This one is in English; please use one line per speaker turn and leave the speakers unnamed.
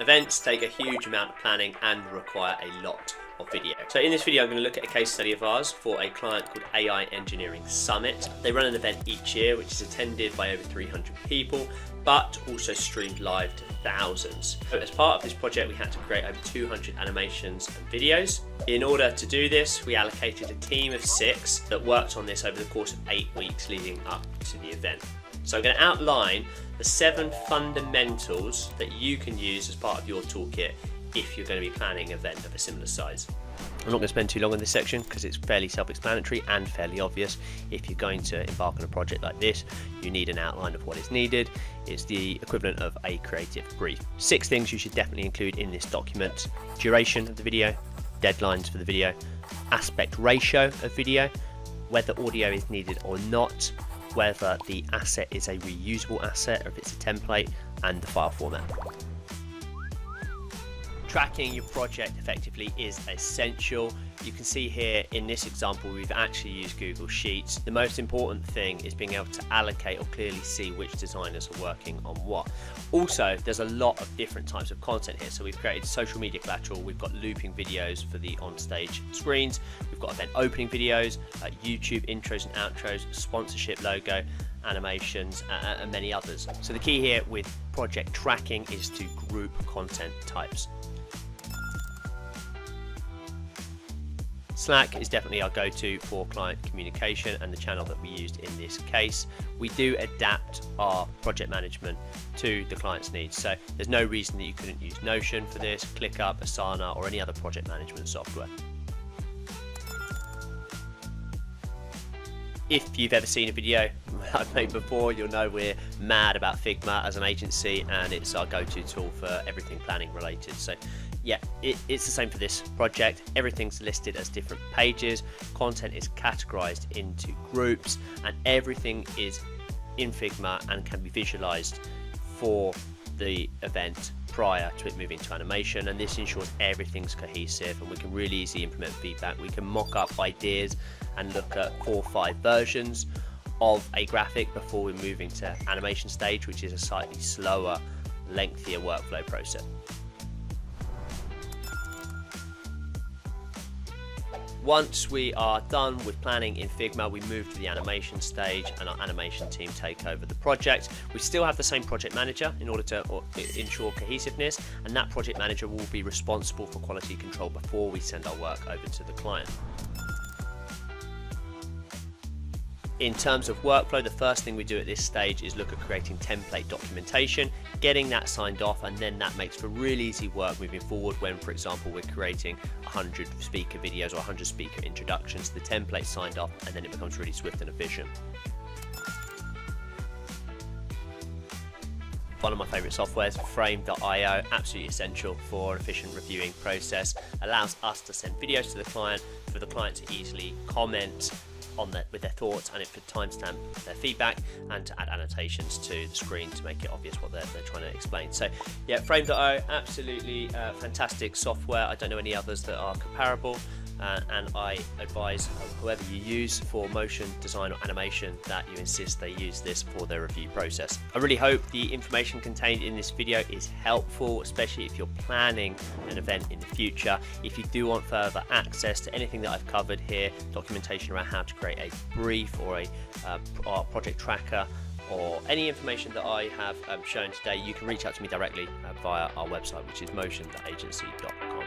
Events take a huge amount of planning and require a lot of video. So in this video I'm going to look at a case study of ours for a client called AI Engineering Summit. They run an event each year which is attended by over 300 people, but also streamed live to thousands. So as part of this project we had to create over 200 animations and videos. In order to do this we allocated a team of 6 that worked on this over the course of 8 weeks leading up to the event. So I'm going to outline the 7 fundamentals that you can use as part of your toolkit if you're going to be planning an event of a similar size. I'm not going to spend too long on this section because it's fairly self-explanatory and fairly obvious. If you're going to embark on a project like this, you need an outline of what is needed. It's the equivalent of a creative brief. 6 things you should definitely include in this document: duration of the video, deadlines for the video, aspect ratio of video, whether audio is needed or not, whether the asset is a reusable asset or if it's a template, and the file format. Tracking your project effectively is essential. You can see here in this example we've actually used Google Sheets. The most important thing is being able to allocate or clearly see which designers are working on what. Also, there's a lot of different types of content here. So we've created social media collateral, we've got looping videos for the on-stage screens, we've got event opening videos, YouTube intros and outros, sponsorship logo, animations, and many others. So the key here with project tracking is to group content types. Slack is definitely our go-to for client communication and the channel that we used in this case. We do adapt our project management to the client's needs, so there's no reason that you couldn't use Notion for this, ClickUp, Asana, or any other project management software. If you've ever seen a video I've made before, you'll know we're mad about Figma as an agency, and it's our go-to tool for everything planning related. So yeah, it's the same for this project. Everything's listed as different pages, content is categorized into groups, and everything is in Figma and can be visualized for the event prior to it moving to animation, and this ensures everything's cohesive and we can really easily implement feedback. We can mock up ideas and look at 4 or 5 versions of a graphic before we're moving to animation stage, which is a slightly slower, lengthier workflow process. Once we are done with planning in Figma, we move to the animation stage and our animation team take over the project. We still have the same project manager in order to ensure cohesiveness, and that project manager will be responsible for quality control before we send our work over to the client. In terms of workflow, the first thing we do at this stage is look at creating template documentation, getting that signed off, and then that makes for really easy work moving forward when, for example, we're creating 100 speaker videos or 100 speaker introductions. The template's signed off and then it becomes really swift and efficient. One of my favourite softwares, Frameio, absolutely essential for an efficient reviewing process. Allows us to send videos to the client for the client to easily comment on with their thoughts, and it could timestamp their feedback and to add annotations to the screen to make it obvious what they're trying to explain. So yeah, Frameio, absolutely fantastic software. I don't know any others that are comparable, and I advise whoever you use for motion design or animation that you insist they use this for their review process. I really hope the information contained in this video is helpful, especially if you're planning an event in the future. If you do want further access to anything that I've covered here, documentation around how to create a brief or a project tracker, or any information that I have shown today, you can reach out to me directly via our website, which is motion.agency.com.